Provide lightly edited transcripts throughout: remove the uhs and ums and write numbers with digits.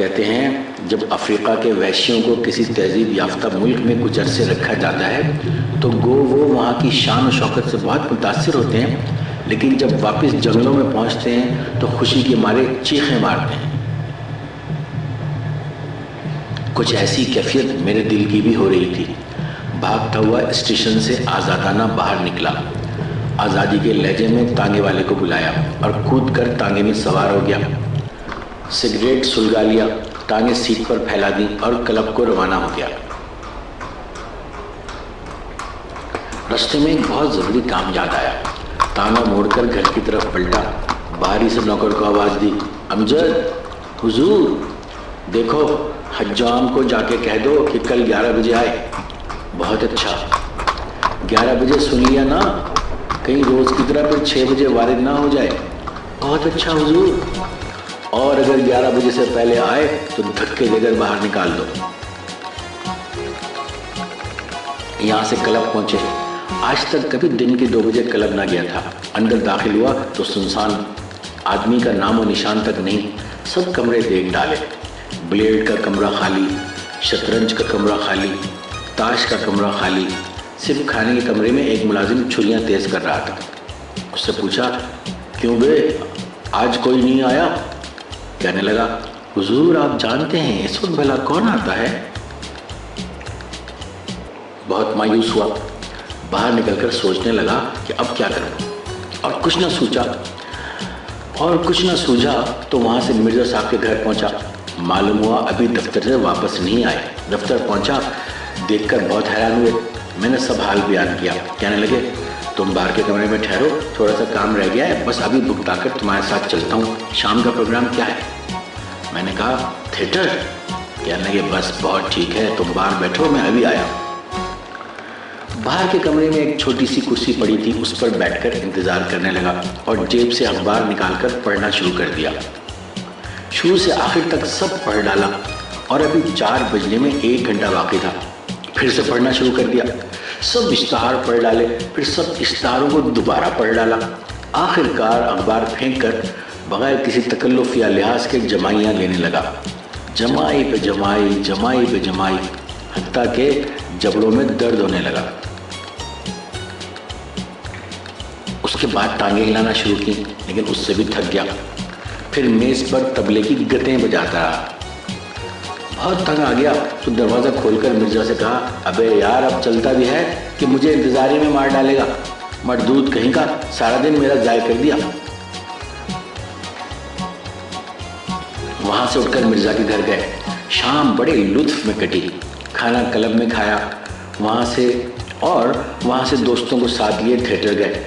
کہتے ہیں جب افریقہ کے وحشیوں کو کسی تہذیب یافتہ ملک میں کچھ عرصے رکھا جاتا ہے تو گو وہ وہاں کی شان و شوکت سے بہت متاثر ہوتے ہیں، لیکن جب واپس جنگلوں میں پہنچتے ہیں تو خوشی کے مارے چیخیں مارتے ہیں۔ کچھ ایسی کیفیت میرے دل کی بھی ہو رہی تھی۔ بھاگتا ہوا اسٹیشن سے آزادانہ باہر نکلا، آزادی کے لہجے میں تانگے والے کو بلایا اور کود کر تانگے میں سوار ہو گیا۔ سگریٹ سلگا لیا، ٹانگیں سیٹ پر پھیلا دیں اور کلب کو روانہ ہو گیا۔ راستے میں ایک بہت ضروری کام یاد آیا۔ تانا موڑ کر گھر کی طرف پلٹا، باہری سے نوکر کو آواز دی، امجد، حضور، دیکھو حجام کو جا کے کہہ دو کہ کل 11 بجے آئے۔ بہت اچھا، 11 بجے سن لیا نا، کہیں روز کی طرح پھر 6 بجے وارد نہ ہو جائے۔ بہت اچھا حضور، اور اگر 11 بجے سے پہلے آئے تو دھکے دے کر باہر نکال دو۔ یہاں سے کلب پہنچے، آج تک کبھی دن کے 2 بجے کلب نہ گیا تھا۔ اندر داخل ہوا تو سنسان، آدمی کا نام و نشان تک نہیں، سب کمرے دیکھ ڈالے۔ بلیڈ کا کمرہ خالی، شطرنج کا کمرہ خالی، تاش کا کمرہ خالی، صرف کھانے کے کمرے میں ایک ملازم چھریاں تیز کر رہا تھا۔ اس سے پوچھا، کیوں بے، آج کوئی نہیں آیا؟ کہنے لگا، حضور آپ جانتے ہیں اس وقت بھلا کون آتا ہے؟ بہت مایوس ہوا، باہر نکل کر سوچنے لگا کہ اب کیا کروں، اور کچھ نہ سوجھا تو وہاں سے مرزا صاحب کے گھر پہنچا۔ معلوم ہوا ابھی دفتر سے واپس نہیں آئے۔ دفتر پہنچا، دیکھ کر بہت حیران ہوئے۔ میں نے سب حال بیان کیا۔ کہنے لگے، تم باہر کے کمرے میں ٹھہرو، تھوڑا سا کام رہ گیا ہے، بس ابھی بھگتا کر تمہارے ساتھ چلتا ہوں۔ شام کا پروگرام کیا ہے؟ میں نے کہا، تھیٹر۔ کہنے لگے، بس بہت ٹھیک ہے، تم باہر بیٹھو، میں ابھی آیا۔ باہر کے کمرے میں ایک چھوٹی سی کرسی پڑی تھی، اس پر بیٹھ کر انتظار کرنے لگا اور جیب سے اخبار نکال کر پڑھنا شروع کر دیا۔ شروع سے آخر تک سب پڑھ ڈالا اور ابھی 4 بجنے میں 1 گھنٹہ باقی تھا۔ پھر سے پڑھنا شروع کر دیا، سب اشتہار پڑھ ڈالے، پھر سب اشتہاروں کو دوبارہ پڑھ ڈالا۔ آخر کار اخبار پھینک کر بغیر کسی تکلف یا لحاظ کے جمائیاں لینے لگا، جمائی پہ جمائی، جمائی پہ جمائی، حتیٰ کہ جبڑوں میں درد ہونے لگا۔ اس کے بعد ٹانگیں ہلانا شروع کی، لیکن اس سے بھی تھک گیا۔ پھر میز پر طبلے کی گتیں بجاتا رہا۔ بہت تنگ آ گیا تو دروازہ کھول کر مرزا سے کہا، ابے یار اب چلتا بھی ہے کہ مجھے انتظاری میں مار ڈالے گا؟ مردود کہیں کا، سارا دن میرا ضائع کر دیا۔ وہاں سے اٹھ کر مرزا کے گھر گئے۔ شام بڑے لطف میں کٹی، کھانا کلب میں کھایا، وہاں سے دوستوں کو ساتھ لیے تھیٹر گئے۔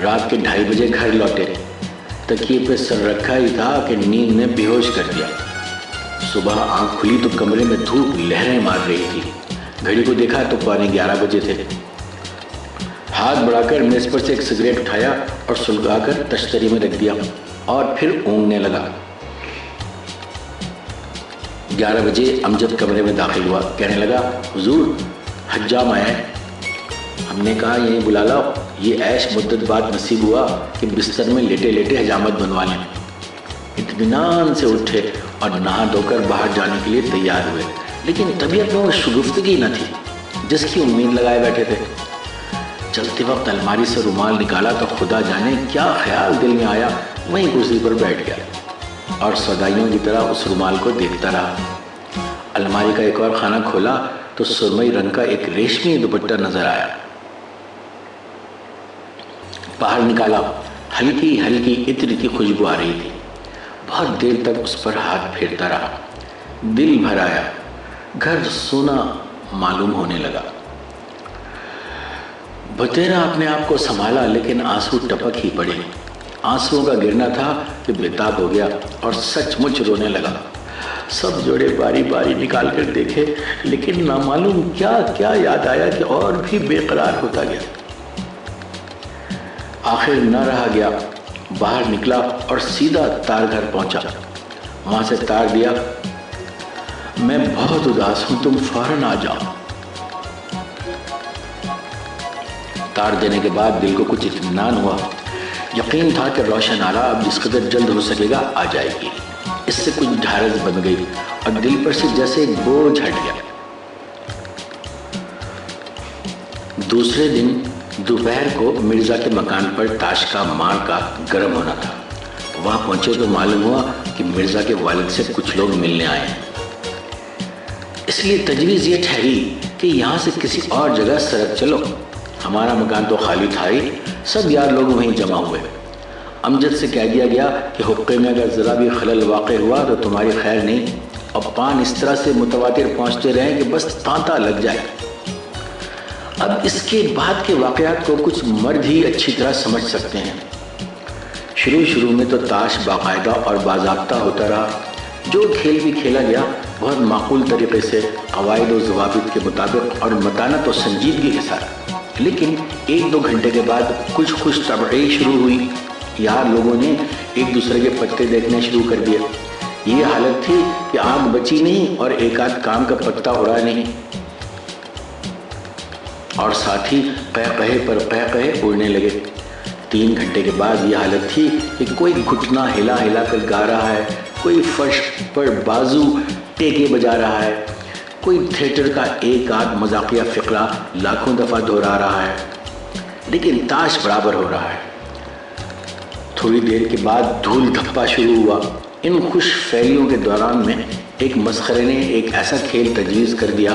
رات کے 2:30 بجے گھر لوٹے۔ تکیے پہ سر رکھا ہی تھا کہ نیند نے بے ہوش کر دیا۔ صبح آنکھ کھلی تو کمرے میں دھوپ لہریں مار رہی تھی۔ گھڑی کو دیکھا تو 11:15 بجے تھے۔ ہاتھ بڑھا کر میز پر سے ایک سگریٹ اٹھایا اور سلگا کر تشتری میں رکھ دیا اور پھر اونگنے لگا۔ 11 بجے امجد کمرے میں داخل ہوا، کہنے لگا، حضور حجام آیا ہے۔ ہم نے کہا، یہیں بلا لاؤ، یہ عیش مدت بعد نصیب ہوا کہ بستر میں لیٹے لیٹے حجامت بنوا لیں۔ اطمینان سے اٹھے اور نہا دھو کر باہر جانے کے لیے تیار ہوئے، لیکن طبیعت میں وہ شگفتگی نہ تھی جس کی امید لگائے بیٹھے تھے۔ چلتے وقت الماری سے رومال نکالا تو خدا جانے کیا خیال دل میں آیا، وہیں کرسی پر بیٹھ گیا اور سودائیوں کی طرح اس رومال کو دیکھتا رہا۔ الماری کا ایک اور خانہ کھولا تو سرمئی رنگ کا ایک ریشمی دوپٹہ نظر آیا۔ باہر نکالا، ہلکی ہلکی عطر کی خوشبو آ رہی تھی۔ بہت دیر تک اس پر ہاتھ پھیرتا رہا، دل بھر آیا، گھر سونا معلوم ہونے لگا۔ بتیرا اپنے آپ کو سنبھالا لیکن آنسو ٹپک ہی پڑے۔ آنسوؤں کا گرنا تھا کہ بےتاب ہو گیا اور سچ مچ رونے لگا۔ سب جوڑے باری باری نکال کر دیکھے، لیکن نامعلوم کیا کیا یاد آیا کہ اور بھی بے قرار ہوتا گیا۔ آخر نہ رہا گیا، باہر نکلا اور سیدھا تار گھر پہنچا۔ وہاں سے تار دیا، میں بہت اداس ہوں، تم فوراً آ جاؤ۔ تار دینے کے بعد دل کو کچھ اطمینان ہوا۔ یقین تھا کہ روشن آرا اب جس قدر جلد ہو سکے گا آ جائے گی۔ اس سے کچھ ڈھارس بن گئی اور دل پر سے جیسے ایک بوجھ ہٹ گیا۔ دوسرے دن دوپہر کو مرزا کے مکان پر تاش کا مار کا گرم ہونا تھا۔ وہاں پہنچے تو معلوم ہوا کہ مرزا کے والد سے کچھ لوگ ملنے آئے ہیں۔ اس لیے تجویز یہ ٹھہری کہ یہاں سے کسی اور جگہ سرک چلو۔ ہمارا مکان تو خالی تھا ہی، سب یار لوگ وہیں جمع ہوئے۔ امجد سے کہہ دیا گیا کہ حقے میں اگر ذرا بھی خلل واقع ہوا تو تمہاری خیر نہیں، اور پان اس طرح سے متواتر پہنچتے رہیں کہ بس تانتا لگ جائے۔ اب اس کے بعد کے واقعات کو کچھ مرد ہی اچھی طرح سمجھ سکتے ہیں۔ شروع میں تو تاش باقاعدہ اور باضابطہ ہوتا رہا۔ جو کھیل بھی کھیلا گیا بہت معقول طریقے سے، قواعد و ضوابط کے مطابق اور متانت و سنجیدگی کے ساتھ۔ لیکن 1-2 گھنٹے کے بعد کچھ خوش طبعی شروع ہوئی۔ یار لوگوں نے ایک دوسرے کے پتے دیکھنے شروع کر دیے۔ یہ حالت تھی کہ آنکھ بچی نہیں اور ایک آدھ کام کا پتا اڑا نہیں، اور ساتھ ہی قہقہے پر قہقہے اڑنے لگے۔ 3 گھنٹے کے بعد یہ حالت تھی کہ کوئی گھٹنا ہلا ہلا کر گا رہا ہے، کوئی فرش پر بازو ٹیکے بجا رہا ہے، کوئی تھیٹر کا ایک آدھ مذاقیہ فقرہ لاکھوں دفعہ دہرا رہا ہے، لیکن تاش برابر ہو رہا ہے۔ تھوڑی دیر کے بعد دھول دھپا شروع ہوا۔ ان خوش فعلیوں کے دوران میں ایک مسخرے نے ایک ایسا کھیل تجویز کر دیا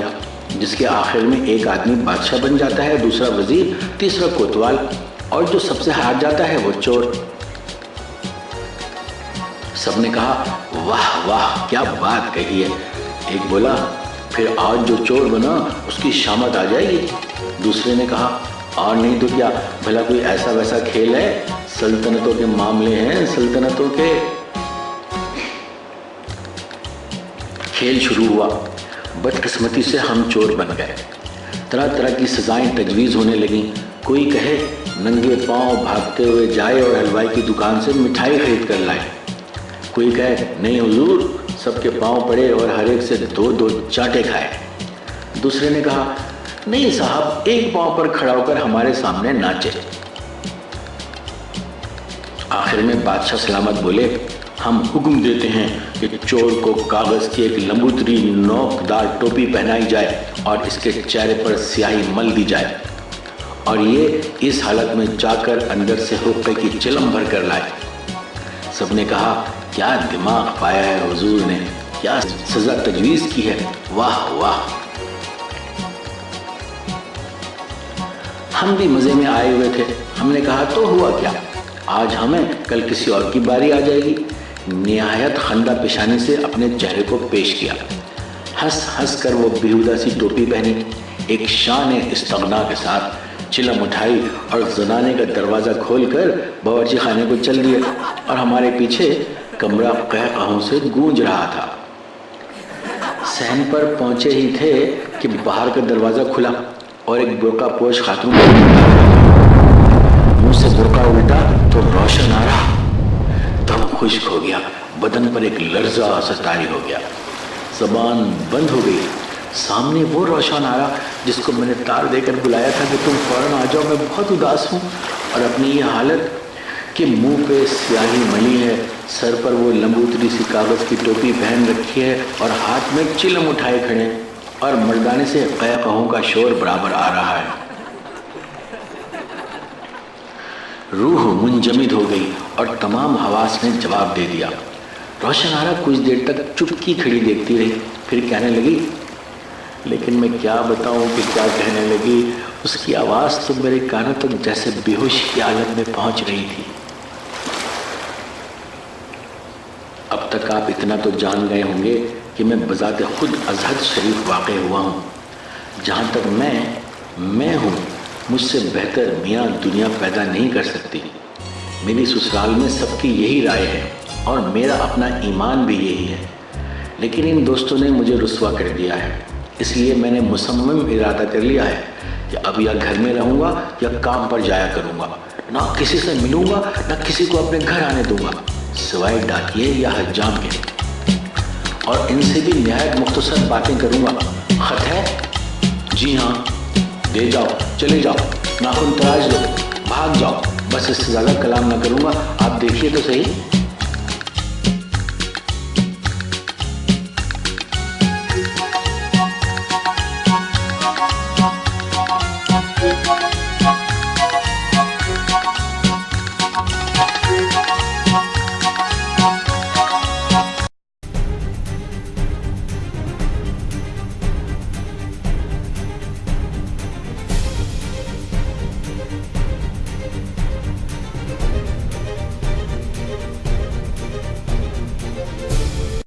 جس کے آخر میں ایک آدمی بادشاہ بن جاتا ہے، دوسرا وزیر، تیسرا کوتوال، اور جو سب سے ہار جاتا ہے وہ چور۔ سب نے کہا واہ واہ کیا بات کہی ہے۔ ایک بولا پھر آج جو چور بنا اس کی شامت آ جائے گی۔ دوسرے نے کہا اور نہیں تو کیا، بھلا کوئی ایسا ویسا کھیل ہے، سلطنتوں کے معاملے ہیں، سلطنتوں کے۔ کھیل شروع ہوا۔ بدقسمتی سے ہم چور بن گئے۔ طرح طرح کی سزائیں تجویز ہونے لگیں۔ کوئی کہے ننگے پاؤں بھاگتے ہوئے جائے اور حلوائی کی دکان سے مٹھائی خرید کر لائے۔ کوئی کہے نہیں حضور، سب کے پاؤں پڑے اور ہر ایک سے 2-2 چاٹے کھائے۔ دوسرے نے کہا نہیں صاحب، ایک پاؤں پر کھڑا ہو کر ہمارے سامنے ناچے۔ آخر میں بادشاہ سلامت بولے ہم حکم دیتے ہیں کہ چور کو کاغذ کی ایک لمبوتری نوکدار ٹوپی پہنائی جائے اور اس کے چہرے پر سیاہی مل دی جائے، اور یہ اس حالت میں جا کر اندر سے حقے کی چلم بھر کر لائے۔ سب نے کہا کیا دماغ پایا ہے حضور نے، کیا سزا تجویز کی ہے، واہ واہ۔ ہم بھی مزے میں آئے ہوئے تھے۔ ہم نے کہا تو ہوا کیا، آج ہمیں کل کسی اور کی باری آ جائے گی۔ نہایت خندہ پیشانی سے اپنے چہرے کو پیش کیا، ہنس ہنس کر وہ بیہودہ سی ٹوپی پہنی، ایک شان استغنا کے ساتھ چلم اٹھائی اور زنانے کا دروازہ کھول کر باورچی خانے کو چل دیے، اور ہمارے پیچھے کمرہ قہقہوں سے گونج رہا تھا۔ صحن پر پہنچے ہی تھے کہ باہر کا دروازہ کھلا اور ایک برقع پوش خاتون منہ سے برقع الٹا تو روشن آ رہا، دم خشک ہو گیا، بدن پر ایک لرزہ سطاری ہو گیا، زبان بند ہو گئی۔ سامنے وہ روشن آ رہا جس کو میں نے تار دے کر بلایا تھا کہ تم فوراً آ جاؤ، میں بہت اداس ہوں، اور اپنی یہ حالت کہ منہ پہ سیاہی ملی ہے، سر پر وہ لمبوتری سی کاغذ کی ٹوپی پہن رکھی ہے اور ہاتھ میں چلم اٹھائے کھڑے، اور مردانے سے قہقہوں کا شور برابر آ رہا ہے۔ روح منجمد ہو گئی اور تمام حواس نے جواب دے دیا۔ روشن آرا کچھ دیر تک چپکی کھڑی دیکھتی رہی، پھر کہنے لگی لیکن میں کیا بتاؤں کہ کیا کہنے لگی، اس کی آواز تو میرے کانوں تک جیسے بے ہوش کی حالت میں پہنچ رہی تھی۔ اب تک آپ اتنا تو جان گئے ہوں گے کہ میں بذات خود ازہد شریف واقع ہوا ہوں۔ جہاں تک میں ہوں، مجھ سے بہتر میاں دنیا پیدا نہیں کر سکتی۔ میری سسرال میں سب کی یہی رائے ہے اور میرا اپنا ایمان بھی یہی ہے، لیکن ان دوستوں نے مجھے رسوا کر دیا ہے، اس لیے میں نے مصمم ارادہ کر لیا ہے کہ اب یا گھر میں رہوں گا یا کام پر جایا کروں گا، نہ کسی سے ملوں گا نہ کسی کو اپنے گھر آنے دوں گا سوائے ڈاکیے یا حجام کے، اور ان سے بھی نہایت مختصر باتیں کروں گا۔ خط ہے؟ جی ہاں، دے جاؤ، چلے جاؤ، ناخن تراش دو، بھاگ جاؤ، بس اس سے زیادہ کلام نہ کروں گا، آپ دیکھیے تو صحیح۔